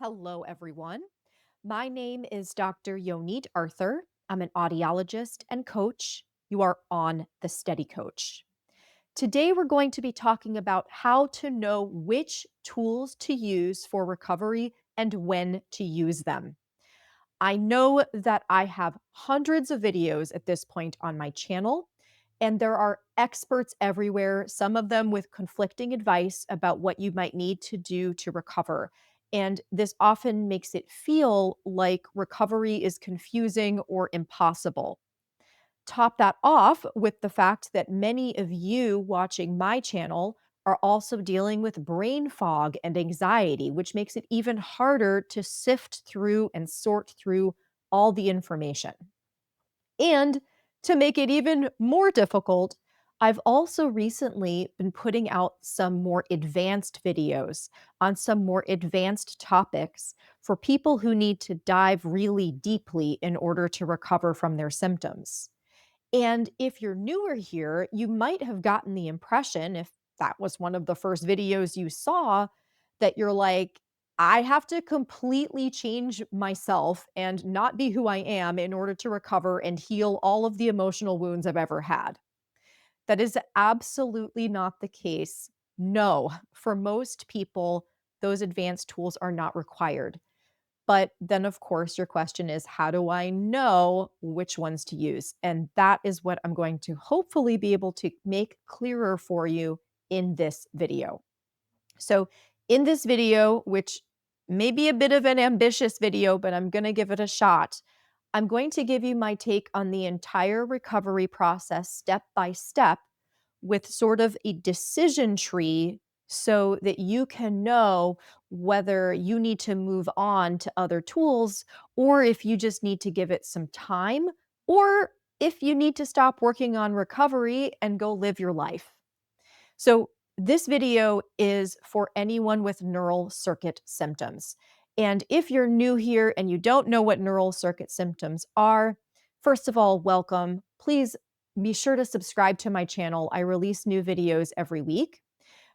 Hello, everyone. My name is Dr. Yonit Arthur. I'm an audiologist and coach. You are on the Steady Coach. Today, we're going to be talking about how to know which tools to use for recovery and when to use them. I know that I have hundreds of videos at this point on my channel, and there are experts everywhere, some of them with conflicting advice about what you might need to do to recover. And this often makes it feel like recovery is confusing or impossible. Top that off with the fact that many of you watching my channel are also dealing with brain fog and anxiety, which makes it even harder to sift through and sort through all the information. And to make it even more difficult, I've also recently been putting out some more advanced videos on some more advanced topics for people who need to dive really deeply in order to recover from their symptoms. And if you're newer here, you might have gotten the impression, if that was one of the first videos you saw, that you're like, I have to completely change myself and not be who I am in order to recover and heal all of the emotional wounds I've ever had. That is absolutely not the case. No, for most people, those advanced tools are not required. But then, of course, your question is, how do I know which ones to use? And that is what I'm going to hopefully be able to make clearer for you in this video. So, in this video, which may be a bit of an ambitious video, but I'm going to give it a shot, I'm going to give you my take on the entire recovery process step by step with sort of a decision tree so that you can know whether you need to move on to other tools or if you just need to give it some time or if you need to stop working on recovery and go live your life. So, this video is for anyone with neural circuit symptoms. And if you're new here and you don't know what neural circuit symptoms are, first of all, welcome. Please be sure to subscribe to my channel. I release new videos every week.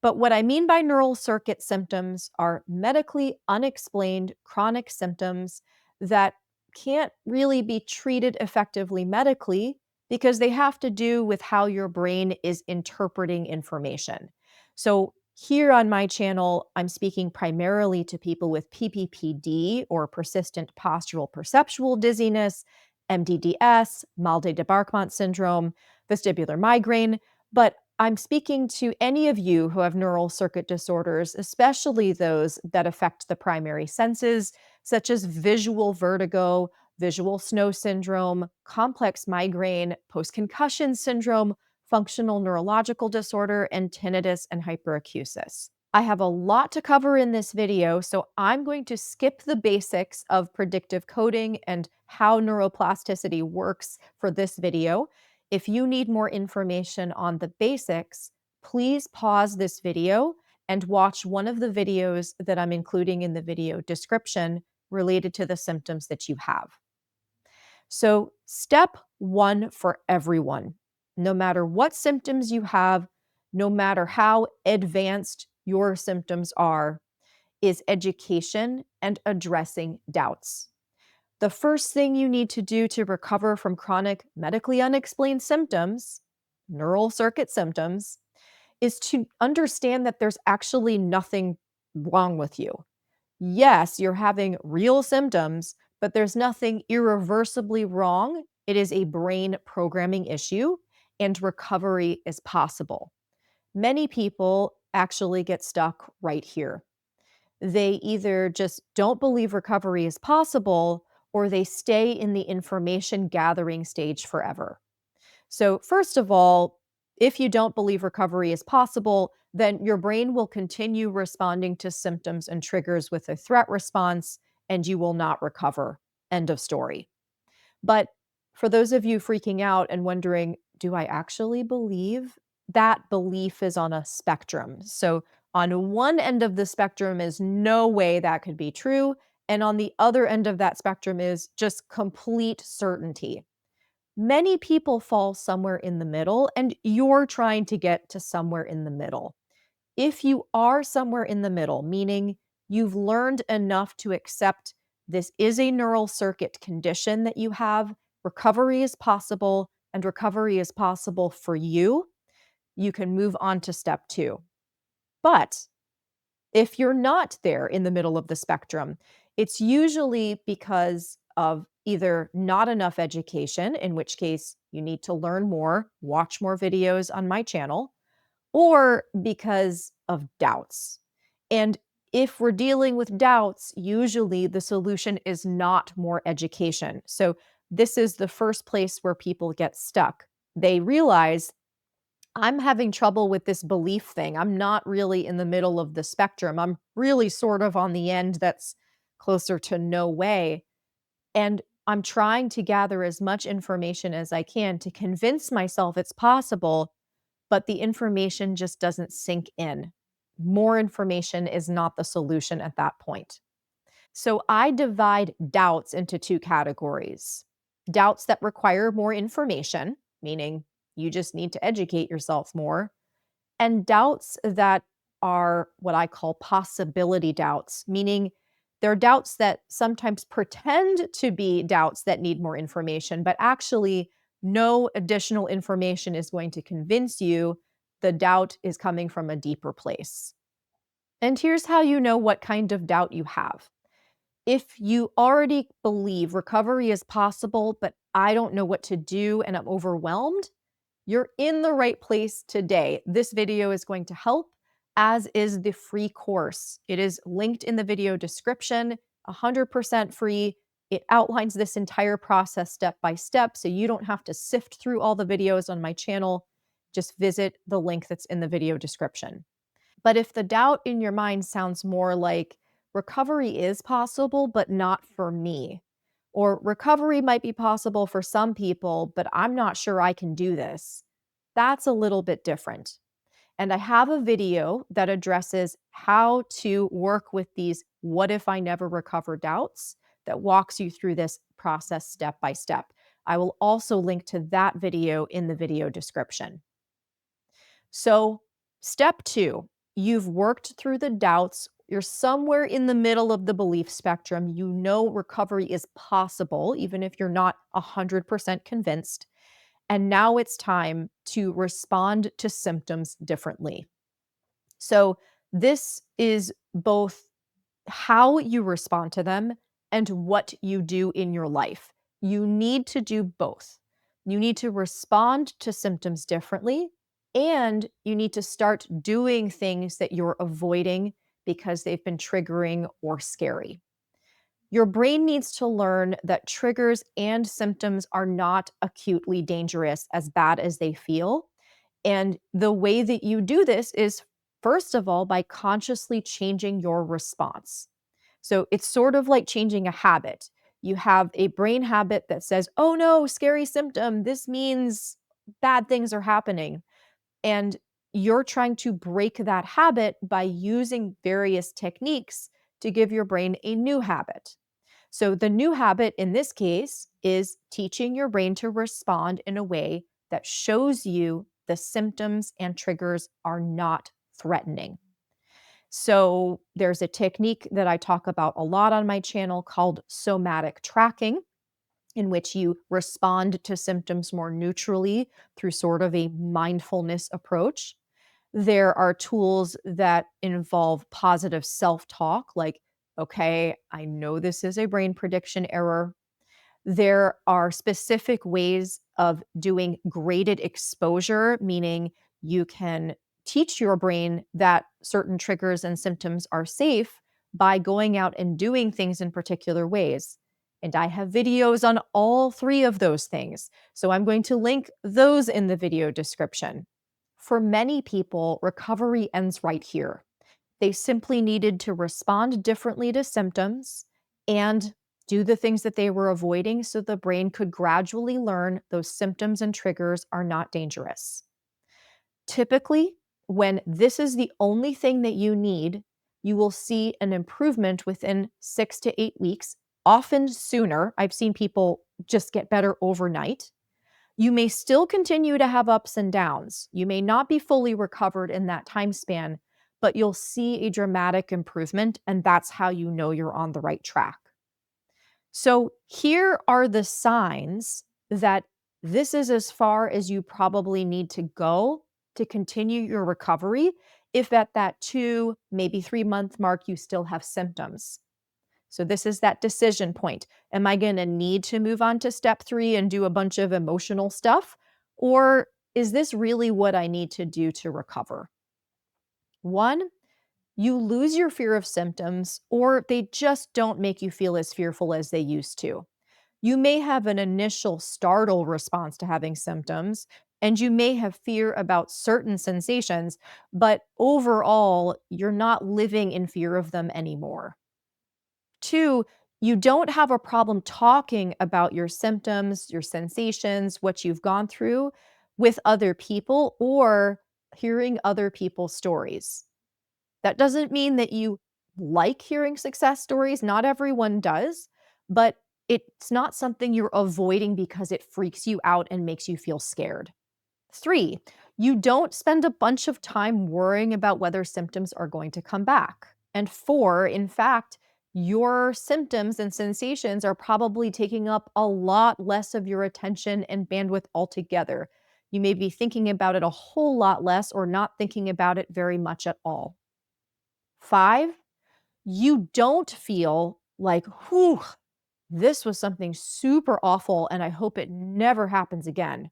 But what I mean by neural circuit symptoms are medically unexplained chronic symptoms that can't really be treated effectively medically because they have to do with how your brain is interpreting information. So, here on my channel, I'm speaking primarily to people with PPPD or persistent postural perceptual dizziness, MdDS, mal de Barkmont syndrome, vestibular migraine, but I'm speaking to any of you who have neural circuit disorders, especially those that affect the primary senses, such as visual vertigo, visual snow syndrome, complex migraine, post-concussion syndrome, functional neurological disorder, and tinnitus and hyperacusis. I have a lot to cover in this video, so I'm going to skip the basics of predictive coding and how neuroplasticity works for this video. If you need more information on the basics, please pause this video and watch one of the videos that I'm including in the video description related to the symptoms that you have. So, step one for everyone, no matter what symptoms you have, no matter how advanced your symptoms are, is education and addressing doubts. The first thing you need to do to recover from chronic medically unexplained symptoms, neural circuit symptoms, is to understand that there's actually nothing wrong with you. Yes, you're having real symptoms, but there's nothing irreversibly wrong. It is a brain programming issue, and recovery is possible. Many people actually get stuck right here. They either just don't believe recovery is possible or they stay in the information gathering stage forever. So, first of all, if you don't believe recovery is possible, then your brain will continue responding to symptoms and triggers with a threat response, and you will not recover. End of story. But for those of you freaking out and wondering, do I actually believe? That belief is on a spectrum. So, on one end of the spectrum is no way that could be true. And on the other end of that spectrum is just complete certainty. Many people fall somewhere in the middle, and you're trying to get to somewhere in the middle. If you are somewhere in the middle, meaning you've learned enough to accept this is a neural circuit condition that you have. Recovery is possible, and recovery is possible for you. You can move on to step two. But if you're not there in the middle of the spectrum, it's usually because of either not enough education, in which case you need to learn more, watch more videos on my channel, or because of doubts. And if we're dealing with doubts, usually the solution is not more education. So, this is the first place where people get stuck. They realize I'm having trouble with this belief thing. I'm not really in the middle of the spectrum. I'm really sort of on the end that's closer to no way. And I'm trying to gather as much information as I can to convince myself it's possible, but the information just doesn't sink in. More information is not the solution at that point. So I divide doubts into two categories: doubts that require more information, meaning you just need to educate yourself more, and doubts that are what I call possibility doubts, meaning they're doubts that sometimes pretend to be doubts that need more information, but actually, no additional information is going to convince you the doubt is coming from a deeper place. And here's how you know what kind of doubt you have. If you already believe recovery is possible, but I don't know what to do and I'm overwhelmed, you're in the right place today. This video is going to help, as is the free course. It is linked in the video description, 100% free. It outlines this entire process step by step, so you don't have to sift through all the videos on my channel. Just visit the link that's in the video description. But if the doubt in your mind sounds more like recovery is possible, but not for me, or recovery might be possible for some people, but I'm not sure I can do this, that's a little bit different. And I have a video that addresses how to work with these what if I never recover doubts that walks you through this process step by step. I will also link to that video in the video description. So, step two, you've worked through the doubts. You're somewhere in the middle of the belief spectrum. You know recovery is possible, even if you're not 100% convinced. And now it's time to respond to symptoms differently. So, this is both how you respond to them and what you do in your life. You need to do both. You need to respond to symptoms differently, and you need to start doing things that you're avoiding because they've been triggering or scary. Your brain needs to learn that triggers and symptoms are not acutely dangerous, as bad as they feel. And the way that you do this is, first of all, by consciously changing your response. So it's sort of like changing a habit. You have a brain habit that says, oh no, scary symptom. This means bad things are happening. And you're trying to break that habit by using various techniques to give your brain a new habit. So, the new habit in this case is teaching your brain to respond in a way that shows you the symptoms and triggers are not threatening. So, there's a technique that I talk about a lot on my channel called somatic tracking, in which you respond to symptoms more neutrally through sort of a mindfulness approach. There are tools that involve positive self talk, like, okay, I know this is a brain prediction error. There are specific ways of doing graded exposure, meaning you can teach your brain that certain triggers and symptoms are safe by going out and doing things in particular ways. And I have videos on all three of those things. So I'm going to link those in the video description. For many people, recovery ends right here. They simply needed to respond differently to symptoms and do the things that they were avoiding so the brain could gradually learn those symptoms and triggers are not dangerous. Typically, when this is the only thing that you need, you will see an improvement within 6 to 8 weeks, often sooner. I've seen people just get better overnight. You may still continue to have ups and downs. You may not be fully recovered in that time span, but you'll see a dramatic improvement, and that's how you know you're on the right track. So, here are the signs that this is as far as you probably need to go to continue your recovery if at that 2, maybe 3-month mark you still have symptoms. So, this is that decision point. Am I going to need to move on to step 3 and do a bunch of emotional stuff? Or is this really what I need to do to recover? One, you lose your fear of symptoms, or they just don't make you feel as fearful as they used to. You may have an initial startle response to having symptoms, and you may have fear about certain sensations, but overall, you're not living in fear of them anymore. Two, you don't have a problem talking about your symptoms, your sensations, what you've gone through with other people or hearing other people's stories. That doesn't mean that you like hearing success stories. Not everyone does, but it's not something you're avoiding because it freaks you out and makes you feel scared. Three, you don't spend a bunch of time worrying about whether symptoms are going to come back. And four, in fact, your symptoms and sensations are probably taking up a lot less of your attention and bandwidth altogether. You may be thinking about it a whole lot less or not thinking about it very much at all. Five, you don't feel like, whew, this was something super awful and I hope it never happens again.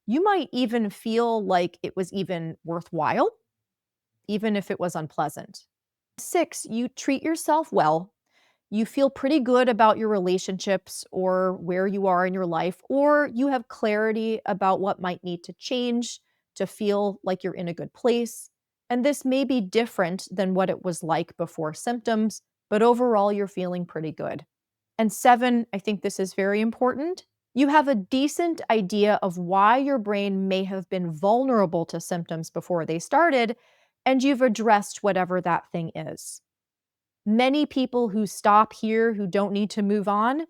You might even feel like it was even worthwhile, even if it was unpleasant. Six, you treat yourself well. You feel pretty good about your relationships or where you are in your life, or you have clarity about what might need to change to feel like you're in a good place. And this may be different than what it was like before symptoms, but overall, you're feeling pretty good. And seven, I think this is very important. You have a decent idea of why your brain may have been vulnerable to symptoms before they started, and you've addressed whatever that thing is. Many people who stop here, who don't need to move on,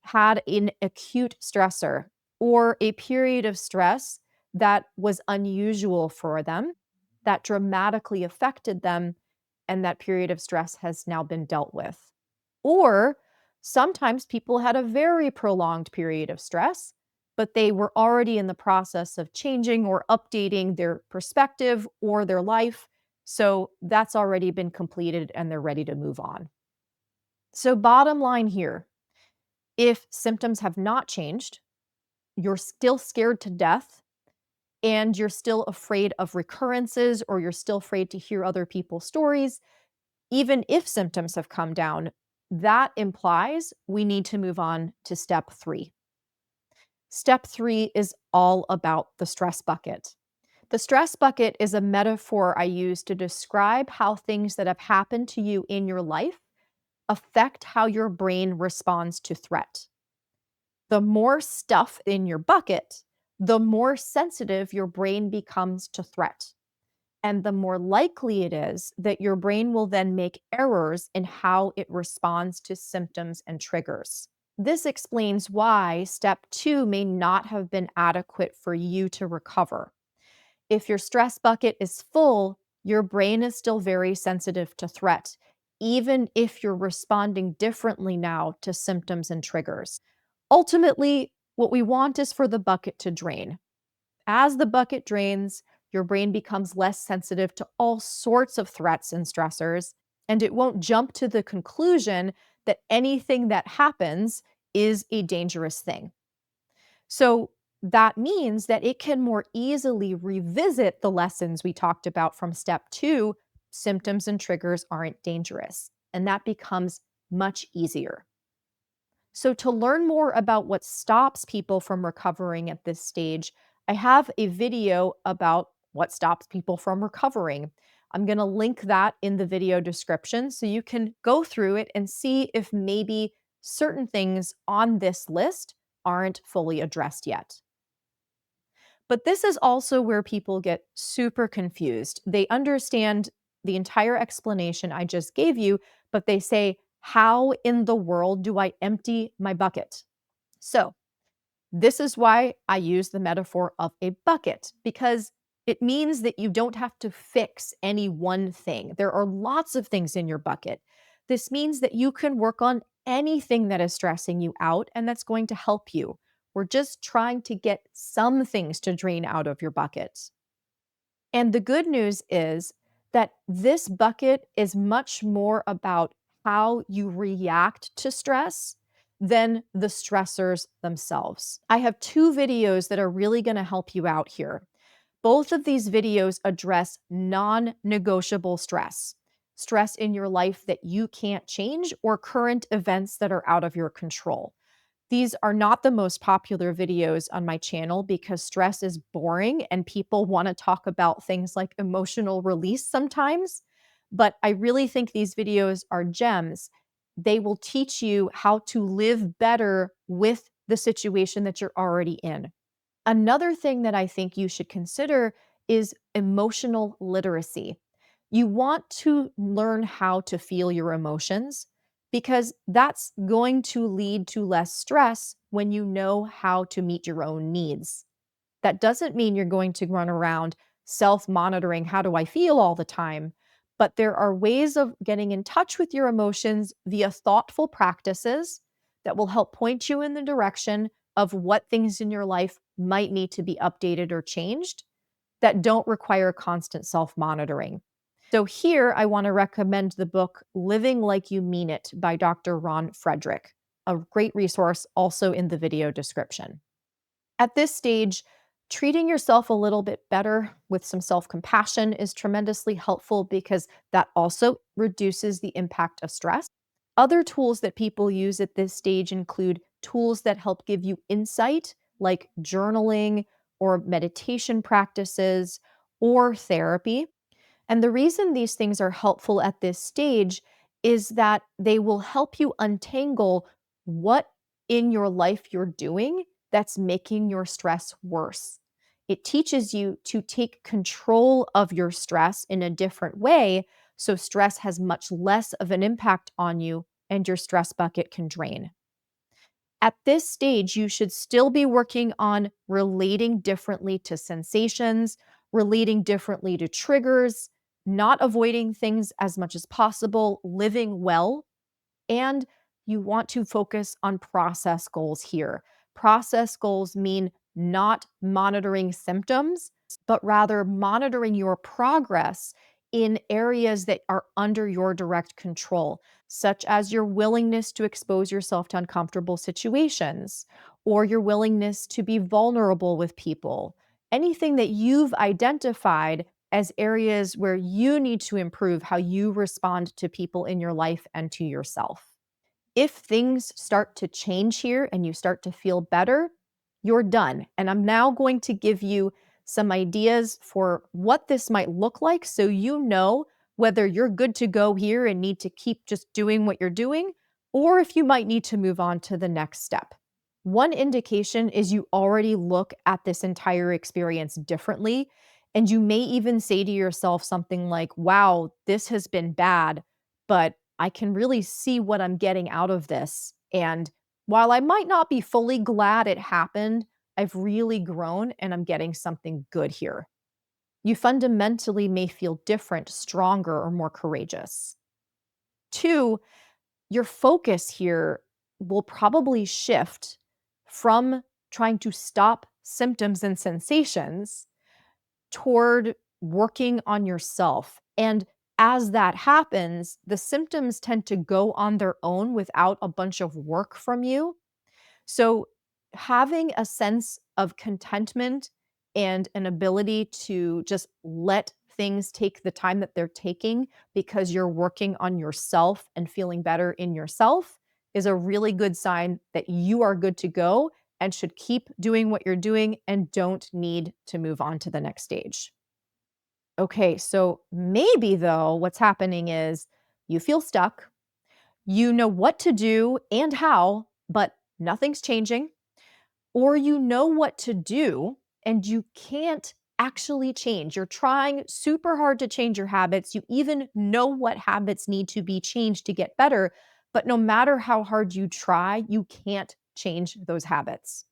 had an acute stressor or a period of stress that was unusual for them, that dramatically affected them, and that period of stress has now been dealt with. Or sometimes people had a very prolonged period of stress, but they were already in the process of changing or updating their perspective or their life. So that's already been completed and they're ready to move on. So, bottom line here, if symptoms have not changed, you're still scared to death, and you're still afraid of recurrences, or you're still afraid to hear other people's stories, even if symptoms have come down, that implies we need to move on to step 3. Step 3 is all about the stress bucket. The stress bucket is a metaphor I use to describe how things that have happened to you in your life affect how your brain responds to threat. The more stuff in your bucket, the more sensitive your brain becomes to threat. And the more likely it is that your brain will then make errors in how it responds to symptoms and triggers. This explains why step 2 may not have been adequate for you to recover. If your stress bucket is full, your brain is still very sensitive to threat, even if you're responding differently now to symptoms and triggers. Ultimately, what we want is for the bucket to drain. As the bucket drains, your brain becomes less sensitive to all sorts of threats and stressors, and it won't jump to the conclusion that anything that happens is a dangerous thing. So that means that it can more easily revisit the lessons we talked about from step 2. Symptoms and triggers aren't dangerous, and that becomes much easier. So, to learn more about what stops people from recovering at this stage, I have a video about what stops people from recovering. I'm going to link that in the video description so you can go through it and see if maybe certain things on this list aren't fully addressed yet. But this is also where people get super confused. They understand the entire explanation I just gave you, but they say, how in the world do I empty my bucket? So, this is why I use the metaphor of a bucket, because It means that you don't have to fix any one thing. There are lots of things in your bucket. This means that you can work on anything that is stressing you out and that's going to help you. We're just trying to get some things to drain out of your bucket. And the good news is that this bucket is much more about how you react to stress than the stressors themselves. I have two videos that are really going to help you out here. Both of these videos address non negotiable stress, stress in your life that you can't change, or current events that are out of your control. These are not the most popular videos on my channel because stress is boring and people want to talk about things like emotional release sometimes. But I really think these videos are gems. They will teach you how to live better with the situation that you're already in. Another thing that I think you should consider is emotional literacy. You want to learn how to feel your emotions because that's going to lead to less stress when you know how to meet your own needs. That doesn't mean you're going to run around self monitoring, how do I feel all the time? But there are ways of getting in touch with your emotions via thoughtful practices that will help point you in the direction of what things in your life might need to be updated or changed that don't require constant self monitoring. So, here I want to recommend the book Living Like You Mean It by Dr. Ron Frederick, a great resource also in the video description. At this stage, treating yourself a little bit better with some self compassion is tremendously helpful because that also reduces the impact of stress. Other tools that people use at this stage include tools that help give you insight, like journaling or meditation practices or therapy. And the reason these things are helpful at this stage is that they will help you untangle what in your life you're doing that's making your stress worse. It teaches you to take control of your stress in a different way so stress has much less of an impact on you and your stress bucket can drain. At this stage, you should still be working on relating differently to sensations, relating differently to triggers, not avoiding things as much as possible, living well, and you want to focus on process goals here. Process goals mean not monitoring symptoms, but rather monitoring your progress in areas that are under your direct control, such as your willingness to expose yourself to uncomfortable situations or your willingness to be vulnerable with people. Anything that you've identified as areas where you need to improve how you respond to people in your life and to yourself. If things start to change here and you start to feel better, you're done. And I'm now going to give you some ideas for what this might look like so you know whether you're good to go here and need to keep just doing what you're doing, or if you might need to move on to the next step. One indication is you already look at this entire experience differently. And you may even say to yourself something like, wow, this has been bad, but I can really see what I'm getting out of this. And while I might not be fully glad it happened, I've really grown and I'm getting something good here. You fundamentally may feel different, stronger, or more courageous. Two, your focus here will probably shift from trying to stop symptoms and sensations toward working on yourself. And as that happens, the symptoms tend to go on their own without a bunch of work from you. So, having a sense of contentment and an ability to just let things take the time that they're taking because you're working on yourself and feeling better in yourself is a really good sign that you are good to go and should keep doing what you're doing and don't need to move on to the next stage. Okay, so maybe though, what's happening is you feel stuck, you know what to do and how, but nothing's changing, or you know what to do and you can't actually change. You're trying super hard to change your habits. You even know what habits need to be changed to get better, but no matter how hard you try, you can't change those habits.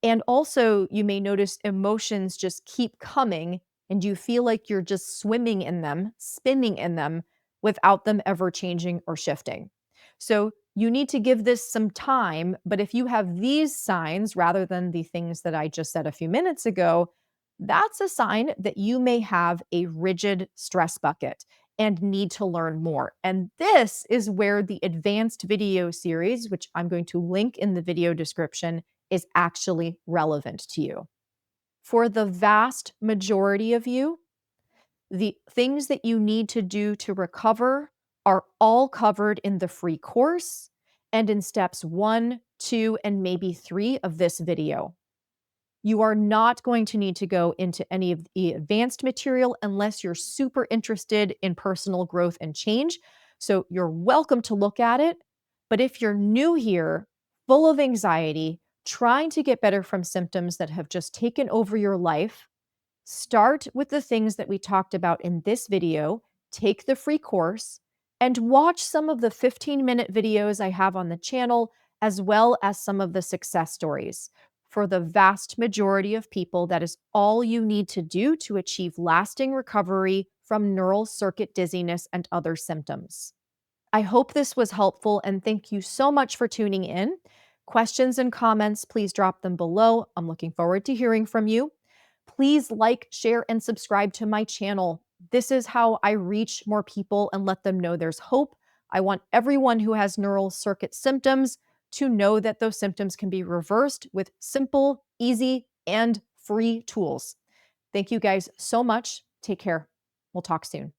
And also, you may notice emotions just keep coming and you feel like you're just swimming in them, spinning in them without them ever changing or shifting. So, you need to give this some time. But if you have these signs rather than the things that I just said a few minutes ago, that's a sign that you may have a rigid stress bucket and need to learn more. And this is where the advanced video series, which I'm going to link in the video description, is actually relevant to you. For the vast majority of you, the things that you need to do to recover are all covered in the free course and in steps 1, 2, and maybe 3 of this video. You are not going to need to go into any of the advanced material unless you're super interested in personal growth and change. So you're welcome to look at it. But if you're new here, full of anxiety, trying to get better from symptoms that have just taken over your life, start with the things that we talked about in this video, take the free course, and watch some of the 15-minute videos I have on the channel, as well as some of the success stories. For the vast majority of people, that is all you need to do to achieve lasting recovery from neural circuit dizziness and other symptoms. I hope this was helpful and thank you so much for tuning in. Questions and comments, please drop them below. I'm looking forward to hearing from you. Please like, share, and subscribe to my channel. This is how I reach more people and let them know there's hope. I want everyone who has neural circuit symptoms to know that those symptoms can be reversed with simple, easy, and free tools. Thank you guys so much. Take care. We'll talk soon.